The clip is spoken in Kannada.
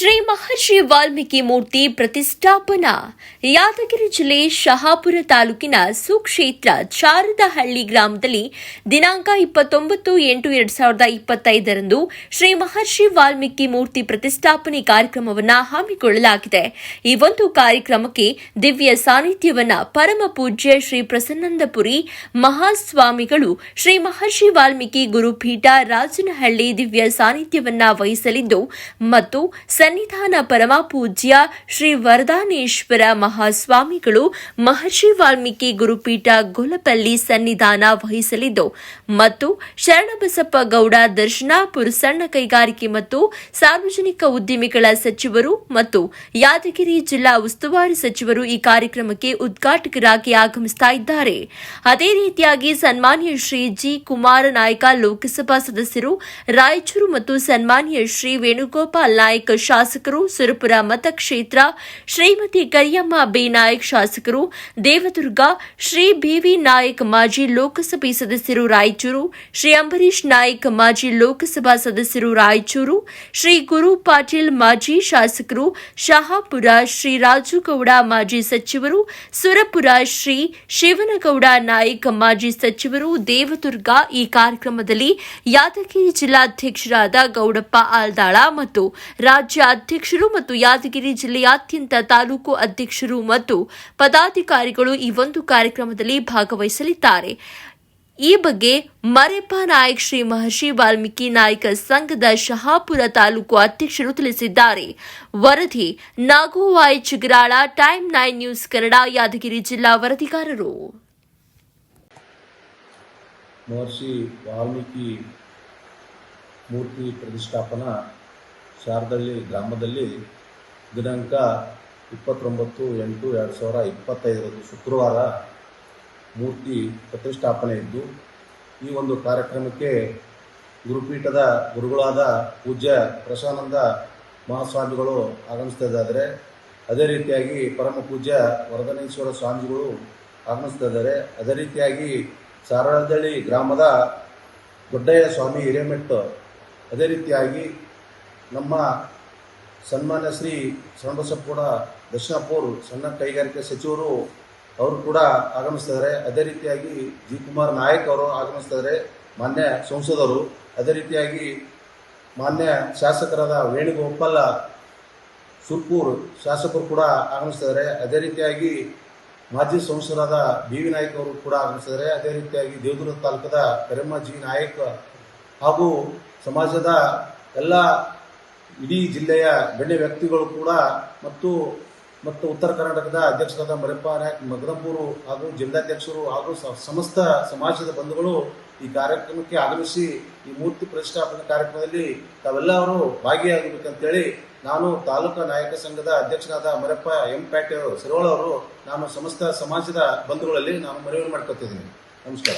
ಶ್ರೀ ಮಹರ್ಷಿ ವಾಲ್ಮೀಕಿ ಮೂರ್ತಿ ಪ್ರತಿಷ್ಠಾಪನಾ ಯಾದಗಿರಿ ಜಿಲ್ಲೆ ಶಹಾಪುರ ತಾಲೂಕಿನ ಸುಕ್ಷೇತ್ರ ಶಾರದಹಳ್ಳಿ ಗ್ರಾಮದಲ್ಲಿ ದಿನಾಂಕ 29/8/2025 ಶ್ರೀ ಮಹರ್ಷಿ ವಾಲ್ಮೀಕಿ ಮೂರ್ತಿ ಪ್ರತಿಷ್ಠಾಪನೆ ಕಾರ್ಯಕ್ರಮವನ್ನು ಹಮ್ಮಿಕೊಳ್ಳಲಾಗಿದೆ. ಈ ಒಂದು ಕಾರ್ಯಕ್ರಮಕ್ಕೆ ದಿವ್ಯ ಸಾನ್ನಿಧ್ಯವನ್ನ ಪರಮ ಪೂಜ್ಯ ಶ್ರೀ ಪ್ರಸನ್ನಂದಪುರಿ ಮಹಾಸ್ವಾಮಿಗಳು ಶ್ರೀ ಮಹರ್ಷಿ ವಾಲ್ಮೀಕಿ ಗುರುಪೀಠ ರಾಜನಹಳ್ಳಿ ದಿವ್ಯ ಸಾನ್ನಿಧ್ಯವನ್ನ ವಹಿಸಲಿದ್ದು ಮತ್ತು ಸನ್ನಿಧಾನ ಪರಮಪೂಜ್ಯ ಶ್ರೀ ವರದಾನೇಶ್ವರ ಮಹಾಸ್ವಾಮಿಗಳು ಮಹರ್ಷಿ ವಾಲ್ಮೀಕಿ ಗುರುಪೀಠ ಗೊಲಪಲ್ಲಿ ಸನ್ನಿಧಾನ ವಹಿಸಲಿದ್ದು ಮತ್ತು ಶರಣಬಸಪ್ಪ ಗೌಡ ದರ್ಶನಾಪುರ ಸಣ್ಣ ಕೈಗಾರಿಕೆ ಮತ್ತು ಸಾರ್ವಜನಿಕ ಉದ್ದಿಮೆಗಳ ಸಚಿವರು ಮತ್ತು ಯಾದಗಿರಿ ಜಿಲ್ಲಾ ಉಸ್ತುವಾರಿ ಸಚಿವರು ಈ ಕಾರ್ಯಕ್ರಮಕ್ಕೆ ಉದ್ಘಾಟಕರಾಗಿ ಆಗಮಿಸುತ್ತಿದ್ದಾರೆ. ಅದೇ ರೀತಿಯಾಗಿ ಸನ್ಮಾನ್ಯ ಶ್ರೀ ಜಿ ಕುಮಾರ ನಾಯ್ಕ ಲೋಕಸಭಾ ಸದಸ್ಯರು ರಾಯಚೂರು ಮತ್ತು ಸನ್ಮಾನ್ಯ ಶ್ರೀ ವೇಣುಗೋಪಾಲ್ ನಾಯ್ಕ ಶಾಸಕರು ಸುರಪುರ ಮತಕ್ಷೇತ್ರ, ಶ್ರೀಮತಿ ಕರಿಯಮ್ಮ ಬಿ ನಾಯಕ್ ಶಾಸಕರು ದೇವದುರ್ಗ, ಶ್ರೀ ಬಿವಿ ನಾಯಕ್ ಮಾಜಿ ಲೋಕಸಭೆ ಸದಸ್ಯರು ರಾಯಚೂರು, ಶ್ರೀ ಅಂಬರೀಶ್ ನಾಯಕ್ ಮಾಜಿ ಲೋಕಸಭಾ ಸದಸ್ಯರು ರಾಯಚೂರು, ಶ್ರೀ ಗುರು ಪಾಟೀಲ್ ಮಾಜಿ ಶಾಸಕರು ಶಹಾಪುರ, ಶ್ರೀ ರಾಜುಗೌಡ ಮಾಜಿ ಸಚಿವರು ಸುರಪುರ, ಶ್ರೀ ಶಿವನಗೌಡ ನಾಯಕ್ ಮಾಜಿ ಸಚಿವರು ದೇವದುರ್ಗ. ಈ ಕಾರ್ಯಕ್ರಮದಲ್ಲಿ ಯಾದಗಿರಿ ಜಿಲ್ಲಾಧ್ಯಕ್ಷರಾದ ಗೌಡಪ್ಪ ಆಲ್ದಾಳ ಮತ್ತು ರಾಜ್ಯ ಅಧ್ಯಕ್ಷರು ಮತ್ತು ಯಾದಗಿರಿ ಜಿಲ್ಲೆಯಾದ್ಯಂತ ತಾಲೂಕು ಅಧ್ಯಕ್ಷರು ಮತ್ತು ಪದಾಧಿಕಾರಿಗಳು ಈ ಒಂದು ಕಾರ್ಯಕ್ರಮದಲ್ಲಿ ಭಾಗವಹಿಸಲಿದ್ದಾರೆ. ಈ ಬಗ್ಗೆ ಮರೆಪ್ಪ ನಾಯಕ್ ಶ್ರೀ ಮಹರ್ಷಿ ವಾಲ್ಮೀಕಿ ನಾಯಕ ಸಂಘದ ಶಹಾಪುರ ತಾಲೂಕು ಅಧ್ಯಕ್ಷರು ತಿಳಿಸಿದ್ದಾರೆ. ವರದಿ ನಾಗುವಾಯ್ ಚಿಗರಾಳ, ಟೈಮ್ 9 ನ್ಯೂಸ್ ಕನ್ನಡ, ಯಾದಗಿರಿ ಜಿಲ್ಲಾ ವರದಿಗಾರರು. ಮಹರ್ಷಿ ವಾಲ್ಮೀಕಿ ಮೂರ್ತಿ ಪ್ರತಿಷ್ಠಾಪನಾ ಶಾರದಹಳ್ಳಿ ಗ್ರಾಮದಲ್ಲಿ ದಿನಾಂಕ 29/8/2025 ಶುಕ್ರವಾರ ಮೂರ್ತಿ ಪ್ರತಿಷ್ಠಾಪನೆ ಇದ್ದು, ಈ ಒಂದು ಕಾರ್ಯಕ್ರಮಕ್ಕೆ ಗುರುಪೀಠದ ಗುರುಗಳಾದ ಪೂಜ್ಯ ಪ್ರಸಾನಂದ ಮಹಾಸ್ವಾಮಿಗಳು ಆಗಮಿಸ್ತಿದ್ದಾರೆ. ಅದೇ ರೀತಿಯಾಗಿ ಪರಮ ಪೂಜ್ಯ ವರದನೇಶ್ವರ ಸ್ವಾಮಿಗಳು ಆಗಮಿಸ್ತಿದ್ದಾರೆ. ಅದೇ ರೀತಿಯಾಗಿ ಶಾರದಹಳ್ಳಿ ಗ್ರಾಮದ ದೊಡ್ಡಯ್ಯ ಸ್ವಾಮಿ ಹಿರೇಮೆಟ್ಟು, ಅದೇ ರೀತಿಯಾಗಿ ನಮ್ಮ ಸನ್ಮಾನ್ಯ ಶ್ರೀ ಶರಣಬಸಪ್ಪ ದರ್ಶನಾಪುರ ಸಣ್ಣ ಕೈಗಾರಿಕೆ ಸಚಿವರು ಅವರು ಕೂಡ ಆಗಮಿಸ್ತಿದ್ದಾರೆ. ಅದೇ ರೀತಿಯಾಗಿ ಜಿ ಕುಮಾರ್ ನಾಯಕ್ ಅವರು ಆಗಮಿಸ್ತಿದ್ದಾರೆ, ಮಾನ್ಯ ಸಂಸದರು. ಅದೇ ರೀತಿಯಾಗಿ ಮಾನ್ಯ ಶಾಸಕರಾದ ವೇಣುಗೋಪಾಲ್ ಸುರ್ಪುರ್ ಶಾಸಕರು ಕೂಡ ಆಗಮಿಸ್ತಿದ್ದಾರೆ. ಅದೇ ರೀತಿಯಾಗಿ ಮಾಜಿ ಸಂಸದರಾದ ಬಿವಿ ನಾಯಕ್ ಅವರು ಕೂಡ ಆಗಮಿಸ್ತಿದ್ದಾರೆ. ಅದೇ ರೀತಿಯಾಗಿ ದೇವದುರ್ಗ ತಾಲೂಕದ ಕರಿಯಮ್ಮ ಜಿ ನಾಯಕ್ ಹಾಗೂ ಸಮಾಜದ ಎಲ್ಲ ಇಡೀ ಜಿಲ್ಲೆಯ ಗಣ್ಯ ವ್ಯಕ್ತಿಗಳು ಕೂಡ ಮತ್ತು ಉತ್ತರ ಕರ್ನಾಟಕದ ಅಧ್ಯಕ್ಷರಾದ ಮರೆಪ್ಪ ನಾಯಕ್ ಮಗದಂಪೂರು ಹಾಗೂ ಜಿಲ್ಲಾಧ್ಯಕ್ಷರು ಹಾಗೂ ಸಮಸ್ತ ಸಮಾಜದ ಬಂಧುಗಳು ಈ ಕಾರ್ಯಕ್ರಮಕ್ಕೆ ಆಗಮಿಸಿ ಈ ಮೂರ್ತಿ ಪ್ರತಿಷ್ಠಾಪನೆ ಕಾರ್ಯಕ್ರಮದಲ್ಲಿ ತಾವೆಲ್ಲರೂ ಭಾಗಿಯಾಗಬೇಕಂತೇಳಿ ನಾನು ತಾಲೂಕಾ ನಾಯಕ ಸಂಘದ ಅಧ್ಯಕ್ಷರಾದ ಮರೆಪ್ಪ ಎಂ ಪ್ಯಾಟೆ ಸಿರೋಳ ಅವರು ನಾನು ಸಮಸ್ತ ಸಮಾಜದ ಬಂಧುಗಳಲ್ಲಿ ನಾನು ಮನವಿ ಮಾಡ್ಕೊತಿದ್ದೀನಿ. ನಮಸ್ಕಾರ.